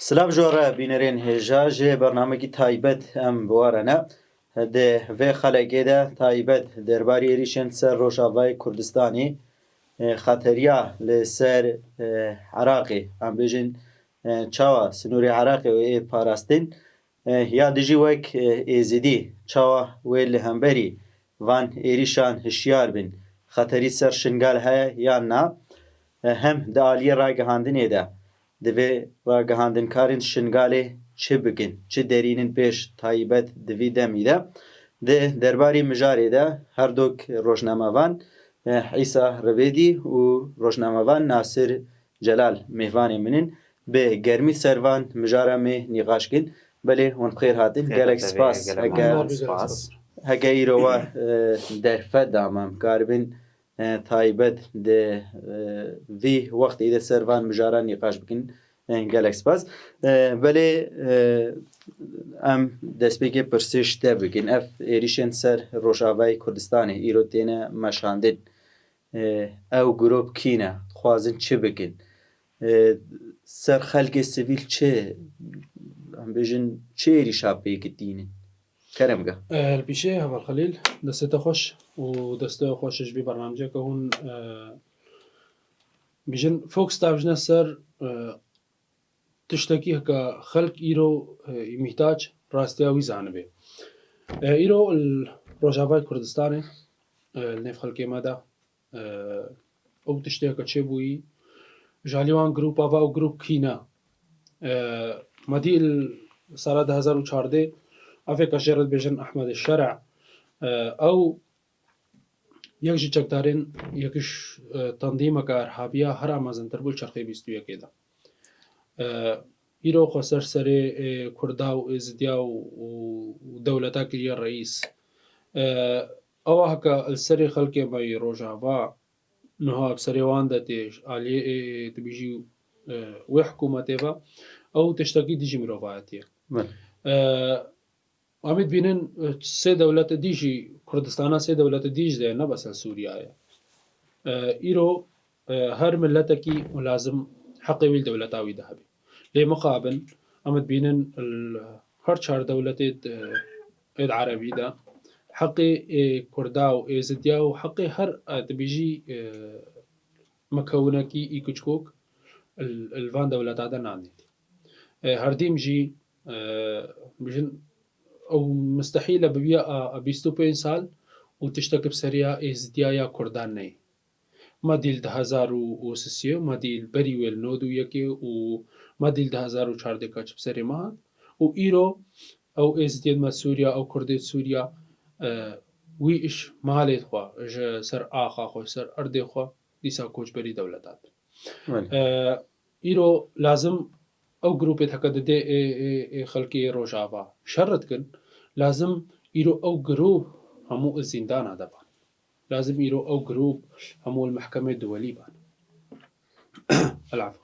سلااف ژۆرە بینەرێن هێژا ژێ بەرنمەکی تایبەت ئەم بوارەنە دێ vê xelekê تایبەت دەربارەی ێریشên سەر ڕۆژاڤای کوردستانی خەتەریا li ser Iraqê em bêjin çawa sînorê Iraqê ê parastin ya dijî wek êzidî çawa wê li hemberî van êrişan hişyar bin xeterî ser şingal heye yan na hem di aliyê ragihandinê de divê ragihandinkarên şingalê çi bikin, çi derînin pêş taybet di vî demî de di derbarê mijarê de herdok rojnamevan İsa Rivêdî û rojnamevan Nasir Celal mêvanê min in bi germî ser van mijara me nîqaş kirin. Belê hûn bi xêr hatin, gelek spas heke îro we derfet dame em karibin taybet di vî wextê de ser van mijara nîqaş bikin. Gelek spas. Belê em destpêkê pirsîş te bikin. Ev êrişên ser Rojavayê Kurdistanê îro têne meşandin. Ew girov kî ne? Dixwazin çi bikin? Ser xelkê sivîl çi em bêjin çi êrişa pêk dînin? Kerem ge. البيشي هذا الخليل دستة خوش ودستة خوش جبي برنامجك هون بيجن focus تابجنا سر تشتكي هكا خلق إيرو محتاج راستياوي زانبه إيرو الروجافاي كردستاني النيف خلقي مادا أو تشتكي هكا تشيبوي جاليوان group أفا أو جروب كينا مدي سالة 2014 أفكا جرد بيجن أحمد الشرع أو يكجي چكدارين يكش تنظيمك إرهابية هر أمازن تربول شرقي بيستوية كده إيرو خسر سري كردا وإزديا ودولتا كريا الرئيس أو هكا السري خلقي باي روجافا نها بسري واندا تيش علي تبيجي وحكومتها أو تشتكي ديجي مروفاتية عمد بينن سه دولت ديجي كردستانا سه دولت ديج ده نه بس سوريا إيرو هر ملتكي ولازم حق ويل دولتاوي دهبي لمقابل عمد بينن هر چهار دولت عربي ده حقي كرداو إزدياو حقي هر تبيجي مكونكي إيكوشكوك الفان دولتا ده ناندي هر ديم جي بيجن أو مستحيل ببيع 25 سال وتشتكي بسريع إزديا يا كردان ني ما ديل 2003 ما ديل بري ويل نودو يكي وما ديل 2004 كاتش بسري ما وإيرو أو إزديا ما سوريا أو كرديت سوريا ويش مالي خوا سر آخا خو سر أردي خوا ديسا كوش بري دولتات إيرو لازم أو جروبات هكذا دي خلقي روجافا شرط كن لازم إيرو أو جروب همو الزندان هذا بان لازم إيرو أو جروب همو المحكمة الدولية بان العفو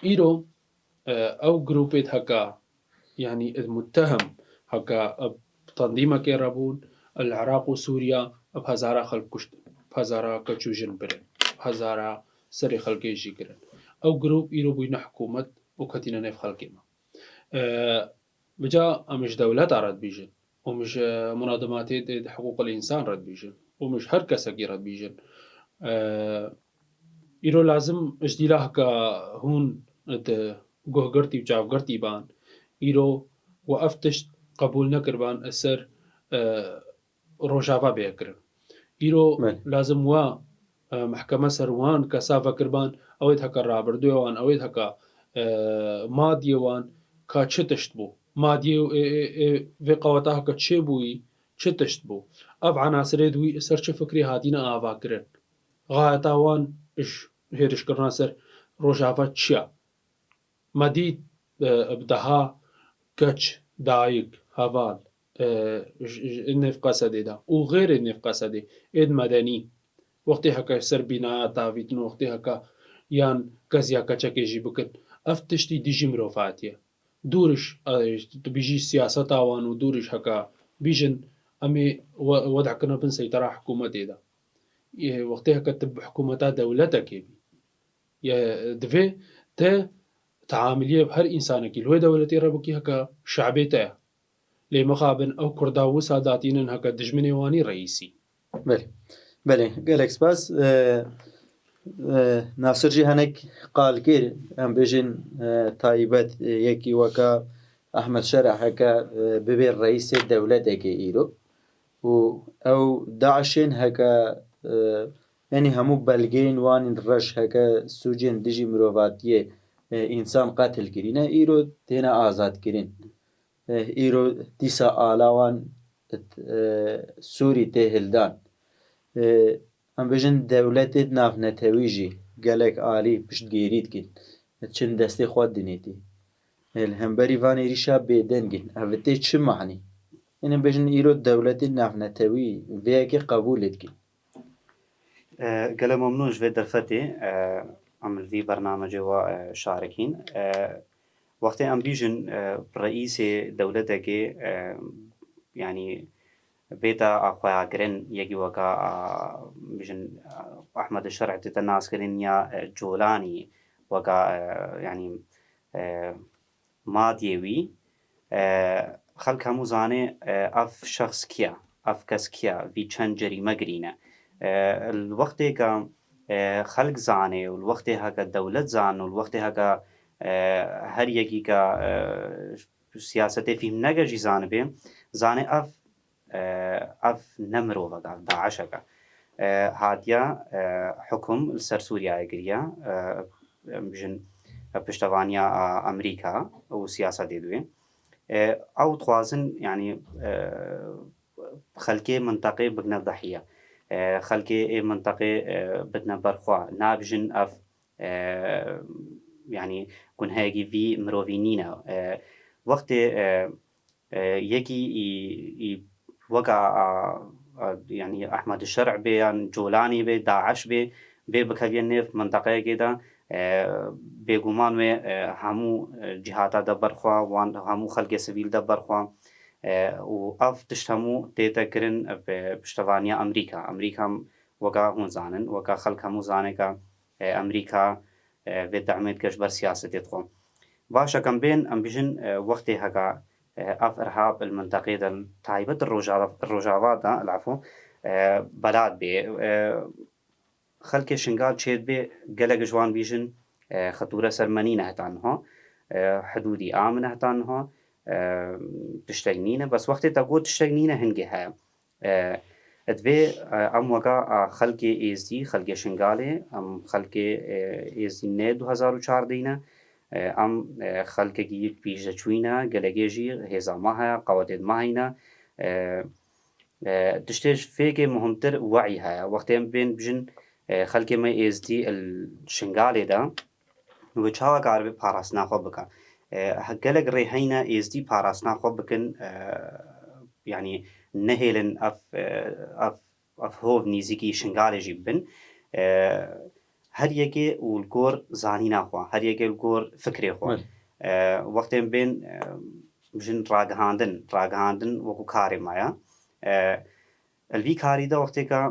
إيرو أو جروبات هكا يعني المتهم هكا تنظيم كيرابون العراق وسوريا بهزارة خلق كشت بهزارة كتشوجن برن بهزارة سري خلقي جيكرن أو جروب إيرو بين حكومة وكتينا نيف خلقيما بجا مش دولات رد بيجن ومش منظمات حقوق الإنسان رد بيجن ومش هر كسا رد بيجن إيرو لازم اجديلا هكا هون جوهجرتي وجافجرتي بان إيرو وأفتش قبول نكربان أسر روجافا بيكرن إيرو لازم وا محكمة سروان كسافة كربان أويد هكا رابردوان أويد هكا ماديوان كاتشتشت بو ماديو في قواتها كتشيبوي تشتشت بو أب عناصر دوي سر چه فكري هاتينا آوا كرن غايتاوان إش هيرش كرنا سر روجافا تشيا مادي بدها كتش دايق هوال النفقة سديدا وغير النفقة سدي إد مدني وقتی هکا سر بنا تاویتن وقتی هکا یان کزیا کچکی جی بکن افتشتی دیجی مروفاتیه دورش بيجي سياسة تاوان ودورش هكا بيجن أمي وضع كنا بن سيطرة حكومة دا وقتها كتب حكومة دولتك يا دفي تا تعاملیە هەر ئینسانێکی لۆی دەوڵەتی ڕێبکی هەکە شعبێتە لێ مەخابن ئەو کووردا و ساداتینن هەکە دژمنێوانی ڕئیسی بەێ گەلێک سپاس ناسرجی هەنێک قالگیر ئەم بێژین تایبەت یەکی وەکە ئەحمەد شەرەحەکە ببێ ڕئیسێ دەولەتێکی ئیرۆ و ئەو داعشێن هەکە ینی هەموو بەلگەین وانی ڕەش هەکە سوجێن دژی مرۆڤاتیە ئینسان قاتلگرینە ئیرۆ تێنە ئازادکردین ئیرۆ دیسا ئالاوان سووری تێهلدان ئەم بژن دەولەتێت نافنەتەویژی گەلێک عالی پشتگیریت کرد چند دەستی خوا دنێتی هەمبەری وانێریشا بێدەنگین ئەوتێ چ معنی اینە بژن ئیرۆ دەولەتی نافنەتەوی vەیەکی قبولت کرد گەلە مەمنوش vê derfetê em li vî bernamecê wa şarekîn wextê em bîjin reîsê dewletekê yanî bêta xweyakirin yekî weka bîjin Ehmed Şerh tê naskirin ya Colanî weka yanî madiyê wî xelk hemû zane ev şexs kî ye ev kes kî ye vî çend cerîme girîne wextê ka xelk zane û wextê heke dewlet zan û wextê heke her yekî ka siyasetê fîhm neke jî zanibe zane ev ne mirovek ev daişek e hatiye hukm li ser Sûriyayê kiriye bijin piştevaniya Amerîka û siyasetê dibê ew dixwazin yanî xelkê mintaqê bikine dihîye xelkê ê mintaqê bikine berxwe nabijin ev yanî gunheyekî vî mirovî nîne wextê yekî weka yanî Ehmed Şerh bê yan Colanî bê Daeş bê bikeve nêv mintaqeyekê de bêguman wê hemû cihata de berxwe wan hemû xelkê sivîl de berxwe û ev tişt hemû tête kirin piştevaniya Amerîka weka hûn zanin weka xelk hemû zane ka Amerîka vê demê dike ji ber siyasetê xwe baş e em bên em bîjin wextê heke ev irhab li mintaqê de taybet Rojava de elafû belat bê xelkê şingal çêt bê gelek ji wan bîjin xetûre sermenîne heta niha hidûdî amin heta niha tiştek nîne bes wextê te got tiştek nîne hingê heye divê em weka xelkê êzî xelkê şingalê em xelkê êzî nê 2014 ne em xelkekî pîşeçûyî ne gelekê jî hêzama heye qewetê dima hîne tiştê ji fêkê muhimtir weyî heye wextê em bên bijin xelkê me êzî li şingalê de wê çawa karibe parastina xwe bike gelek rê heyne êzî parastina xwe bikin yanî nehêlin ev hov nîzîkî şingalê jî bibin her yekê û li gor zanîna xwe her yekê li gor fikrê xwe wextê em bên bijin ragihandin wekû karê me ye li vî karî de wextê ka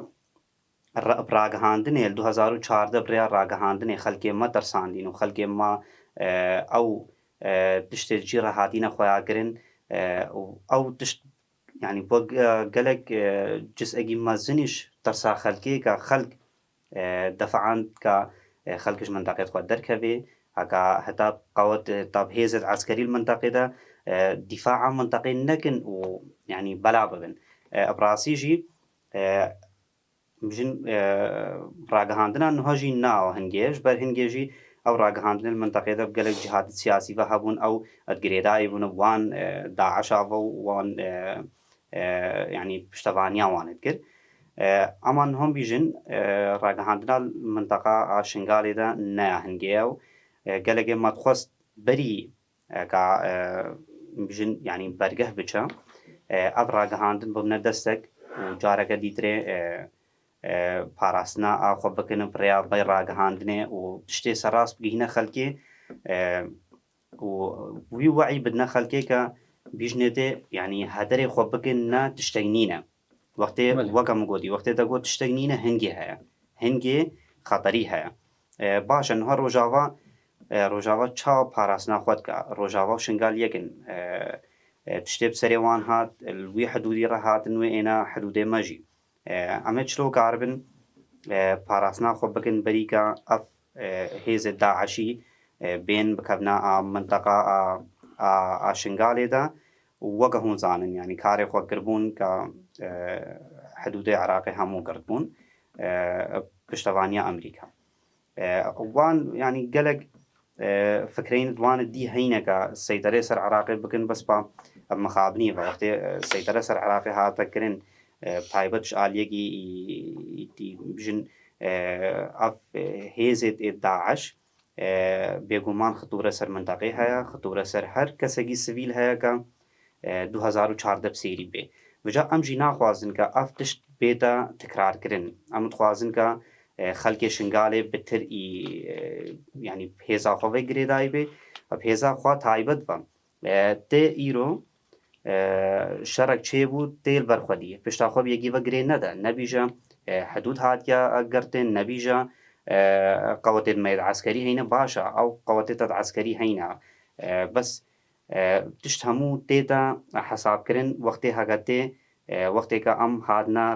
ragihandinê li 2014 birêya ragihandinê xelkê me tirsandîn û xelkê me ew tiştê cî re hatîne xweyakirin û ew tişt yanî gelek ciz'ekî mezinîş tirsa xelkê ka xelk defean ka xelk ji mintaqê xwe derkeve heka heta qewet heta hêzên eskerî li mintaqê de dîfa'a mintaqê nekin û yanî bela bibin bi rastî jî bijin ragihandina niha jî ne hingê ji ber hingê jî ew ragihandinê li mintaqê de gelek cihadî siyasî ve hebûn ew girêdayî bûne wan Daişa ve wan yanî piştevaniya wan dikir ama nihom bîjin ragihandina minteqa a şingalê de neya hingê ew gelekê me dixwest berî ka bijin yanî bergeh biçe ev ragihandin bibine destek û careke dîtirê parastina a xwe bikin bi rêya vê ragihandinê û tiştê serrast bigihîne xelkê û wî weyî bidine xelkê ka bîjinê tê yanî hederê xwe bikin ne tiştek nîne wextê weka min gotî wextê te got tiştek nîne hingê heye hingê xeterî heye baş e niha Rojava ڕۆژاوا چاو پاراستنا خۆت کە ڕۆژاوا و شنگال یەکن تشتێ بسەرێوان هات وی حدودی ڕەهاتن وێ ئێنا حدودێ مەژی ئەمە چلۆ carbon پاراستنا خۆ بکەن بەریکە ئەف هێزت داعشی بێن بکەبنا منتەقا ئاشنگالێدا وەکە هوزانن ینی کارێ خۆکردبوون کە حدودی عراقی هەموو کردبوون پشتەوانیا ئەمریکا وان ینی گەلک فکرین دوانە دی هەینەکە سەیطرەی سەر عراقی بکەن بەس بە مخابنی بە وەختێ سەیطرە سەر عراقی هاتەکردن تایبەتش ئالیەکی بژن هێزێت داعش بێگومان خطورە سەر منتەقەی هەیە خطورە سەر هەر کەسێکی سڤیل هەیە کە 2014 بسێری بێ بجا ئەمژی ناخوازن کە ئەف تشت بێتە تکرارکردن ئەم دخوازن کە خەلکێ شنگالێ بتر ینی هێزاخۆڤی گرێدای بێ هێزاخوا تایبەت بە تێ ئیرۆ شەرک چێبوو تێل بەرخودی پشتاخۆ یەکی بە گرێ نەدا نەبیژە حدود هاتیە گرتن نەبیژە قوتێت مەید عسکەری هەینە باشە ئەو قوتێتە عسکەری هەینە بەس تشت هەموو تێدا حەسابکردن وەختێ هەگەتێ وەختێکە ئەم هاتنە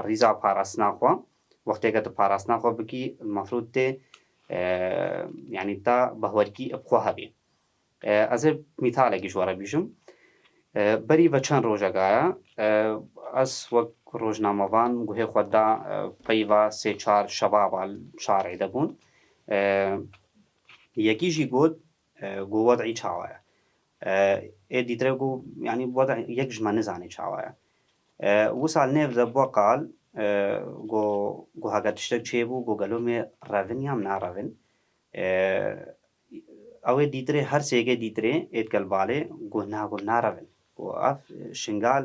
ریزا پاراستناخوا وەختێکە تو پاراستناخوا بکی مەفروض تێ ینی تا بەهوەرکی بخوا هەبێ ئەزێ میتالێکی ژوەرە بیژم بەری بە چەند ڕۆژەکایە ئەس وەک ڕۆژنامەوان گوهێ خۆدا پەیڤە سێ چار شەبابە شارعی دەبوون یەکیژی گوت گو وەدعی چاوایە دیترە گو ینی وەدع یەک ژمە نزانێ چاوایە وسال نێڤدە بۆ قال گو هەگە تشتێک چێبوو گو گەلۆمێ ڕەڤن یام ناڕەڤن ئەوێ دیترێ هەر سێگە دیترێ ئێتگەلباڵێ گو ناگو ناڕەڤن و ئەف شنگال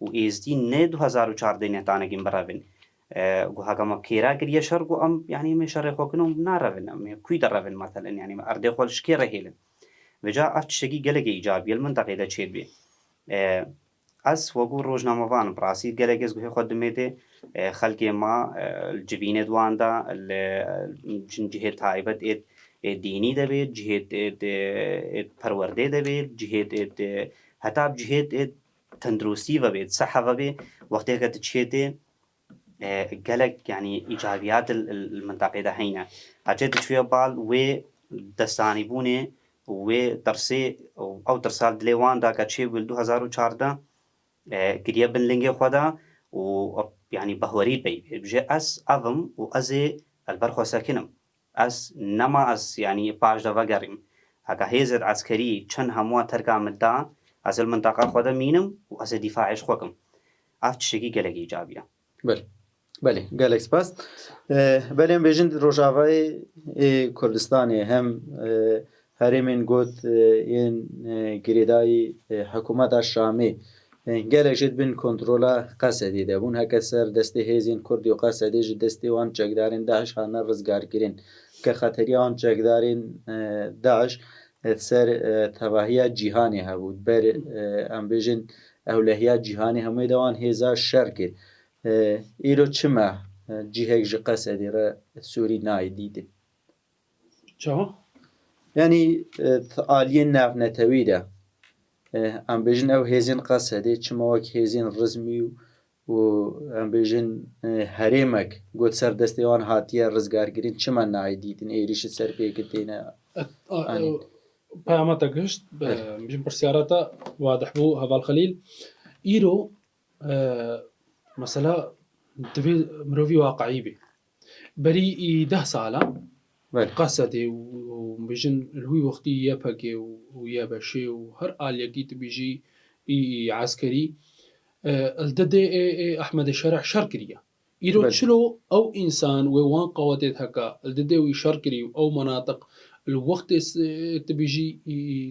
و ئێزدی نێ 2014 نێتانەگین بڕەڤن گو هەگەمە کێرا گریە شەر گو ئەم ینی مێ شەڕێ خۆکنم ناڕەڤن ئەمێ کوی دەڕەڤن مەتەلەن ینی ئەردێ خۆل شکێ ڕەهێلن وجا ئەف تشتێکی گەلێکی ئیجابیە منتەقەی دەچێت بێ ئەس وەگو ڕۆژنامەوانم ڕاستی گەلێکێز گوهێ خۆ دمێتێ خەلکێ ما جبینێ دواندا جهێت تایبەت دینی دەبێت جهێت پەروەردێ دەبێت جهێت هەتا جهێت تەندروستی بەبێت سەحەڤە بێ وەختێکە تچێتێ گەلک ینی ئیجابیات المنتەقەیدا هەینە هەچێت تچوێ باڵ وێ دەستانی بوونێ وێ دەرسێ ئەو دەرسال دلێواندا کە چێ بوو 2014 گریە بنلنگێ خۆدا و ینی بەهوەری پێی بژێ ئەس ئەڤم و ئەزێ ئەلبەر خۆسەکنم ئەس نەما ئەس ینی پاش دەڤەگەڕیم هەکە هێزت عسکەری چەند هەمووە تەرکامتدا ئەزل منتەقە خۆدە مینم و ئەزێ دیفاعش خۆکم ئەف تشتێکی گەلێکی ئیجابیە بەێ گەلێک سپاس بەلێم بێژن ڕۆژاوای کوردستانی هەم هەرێمێن گوت yên girêdayî hikûmeta Şamê gelek jî bin kontrola Qesedê de bûn heke ser destê hêzên Kurdî û Qesedê ji destê wan çekdarên Daeş hatine rizgarkirin ke xeteriya wan çekdarên Daeş ser tevahiya cîhanê hebû ber em bêjin ewlehiya cîhanê hemûyê de wan hêza şer kir îro çi me cîhek ji Qesedê re Sûrî nayê dîtin yani aliyên navnetewî de em bêjin ew hêzên Qesedê çima wek hêzên rizmî û em bêjin herêmek got ser destê wan hatiye rizgarkirin çima nayê dîtin êrişî ser pêkirtêne پەیامەتە گشت بژین پرسیارەتە وادح بوو هەڤال خەلیل ئیرۆ مەسەلا دەبێ مرۆڤی واقعی بێ بەری 10 ساڵە قەسەدێ و بژن الهوی وەختی یەپەکێ و یەبەشێ و هەر ئالەکی تبیژی عسکەری الدەدێ ئەحمەدە شەرع شەر کریە ئیرۆ چلۆ ئەو ئینسان وێ وان قەوەتێت هەکە الدەدێوی شەر کری و ئەو مەناتق الوەخت تبیژی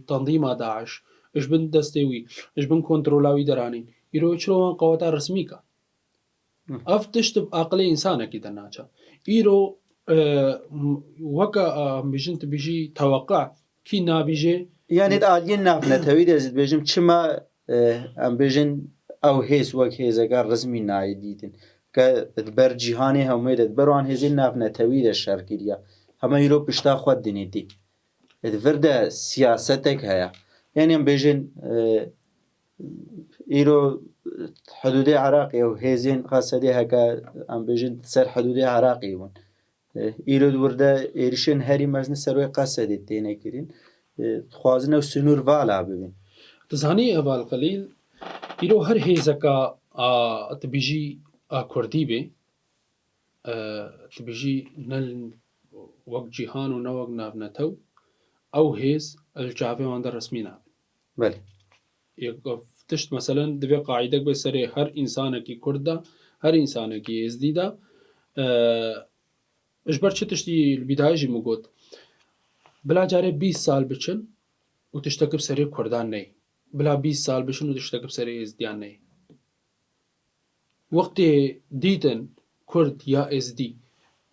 تەنظیما داعش اش بن دەستێوی اش بن کۆنترۆلاوی دەرانین ئیرۆ چلۆ وان قەوەتا ڕسمیکە ئەف تشت عەقڵی ئینسانێکی دەرناچە ئیرۆ وەکە بژن تبیژی تەوەقع کی نابیژێ یانێت ئالiyên navnetewî de ez dibêjim çima em bêjin ew hêz wek hêzeka rizmî nayê dîtin ke ber cîhanê hemûyê de ber wan hêzên navnetewî de şer kiriye هەمە ئیرۆ پشتا خوات دنیتی verde siyasetek heye yani em bêjin îro hududê Iraqê û hêzên Qasedê heke em bêjin ser hududê Iraqê bûn îro wirde êrişên herî mezin ser wê Qasedê têne kirin dixwazin ew sinûr vala bibin تزاني أبا القليل إيرو هر هيزكا تبيجي كردي بي تبيجي نل وقت جيهان ونوق نافنتو أو has الجافي واندر رسمي ناب بله تشت مثلا دبي قاعدة بسري هر إنسانة كي كردا هر إنسانة كي إزديدا إجبر تشتي البداية جي مقود بلا جاري 20 سال بچن وتشتكب سري كردان ني بلا 20 سال بشن وتشتكب سري إزديان ني وقت ديتن كرد يا إزدي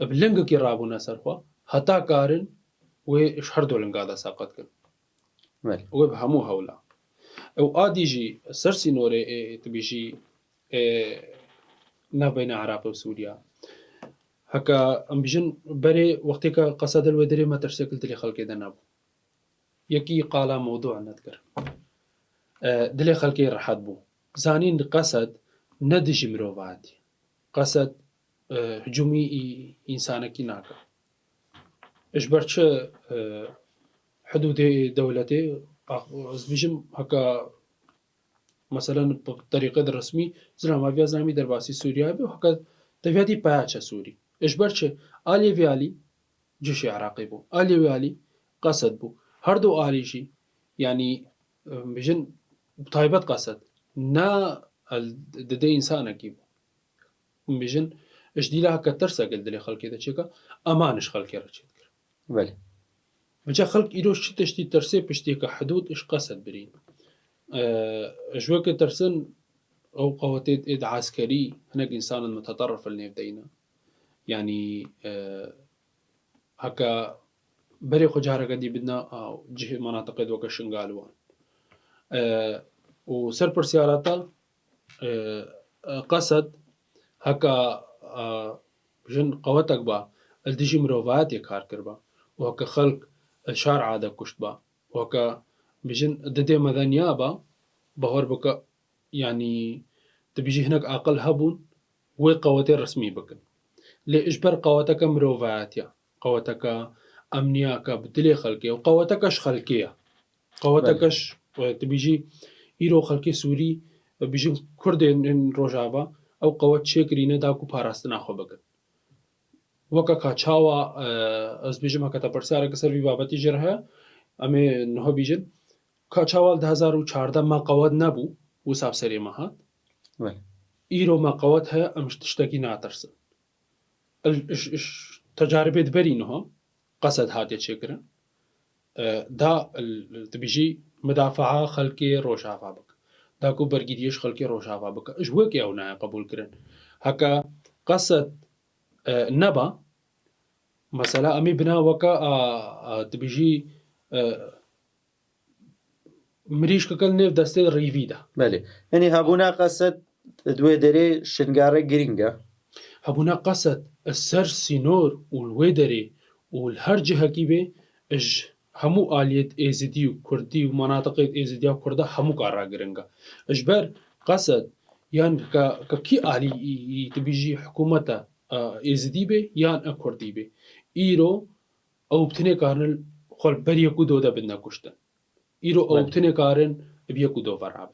بلنگ كي رابونا سرخوا هتا كارن وإشهر دولن قادا ساقط كن بله وبهمو هولا او آديجي سرسي نوري تبيجي نابين عراق وسوريا هكا ام بيجن بري وقتك قصد الودري ما ترسكل دلي خلقي دنابو يكي قالا موضوع نذكر دلي خلقي رحاد بو زانين قصد ندجي مروفاتي قصد هجومي إنسانكي ناكا إجبرتش حدود دولتي بيجم هكا مثلا بطريقة الرسمي زلمة زلمي درباسي سوريا بي وهكا تفياتي باياتشا سوري إجبرتش آلي فيالي جيش عراقي بو آلي فيالي قصد بو هردو آلي شي يعني بيجن طيبات قصد نا ددي إنسانكي بو بيجن إش دي لها كترسا قل دلي خلقي دا چيكا أمانش خلقي رچيت كر بله بجا خلق إيروش تشتي ترسي بشتي كحدود إش قصد برين أجواك ترسن أو قواتيد إد عسكري هناك إنسان متطرف اللي بدينا يعني هكا بري خجارة قدي بدنا جهة مناطق دوكا شنغالوان وسر برسياراتا قصد هكا جن قوتك با الدجي مروفات يكار كربا وهكا خلق الشارع عادا كشت با وهكا بجن ددي مدنيا با بهور بكا يعني تبيجي هناك أقل هبون وقواتي رسمي بكن لإجبر قواتك مروفاتيا قواتك أمنياك بدلي خلقية وقواتكش خلقية قواتكش تبيجي إيرو خلقي سوري بيجي كردين روجابا أو قوات شكرينة داكو باراستنا خو بكن وكا كاتشاوا از بيجم هكا تبرسارة كسر في بابتي جرها أمي نهو بيجن كاتشاوا 2014 ما قواد نبو وساب سري ماهات إيرو ما قوادها أمش تشتكي ناترسن تجارب دبري نهو قصد هاتي تشكرن دا تبيجي مدافعة خلقي روشافا بك داكو برقيديش خلقي روشافا بك اجوك يونا قبول كرن هكا قصد نبا مثلا أمي بنا وكا تبيجي مريش ككل نيف دستي ريفيدا بله يعني هابونا قصد دوي دري شنغارة جرينجا هابونا قصد السر سينور والويدري والهرجة هكيبه اج همو آلية ايزدي وكردي ومناطق ايزدي وكردا همو كارا جرينجا اجبر قصد يعني كي آلي تبيجي حكومة ايزدي به يعني اكردي به ايرو او بتني كارن خل بريكو دودا بدنا كشتن إيرو أو بتني كارن بيكو دو فرعب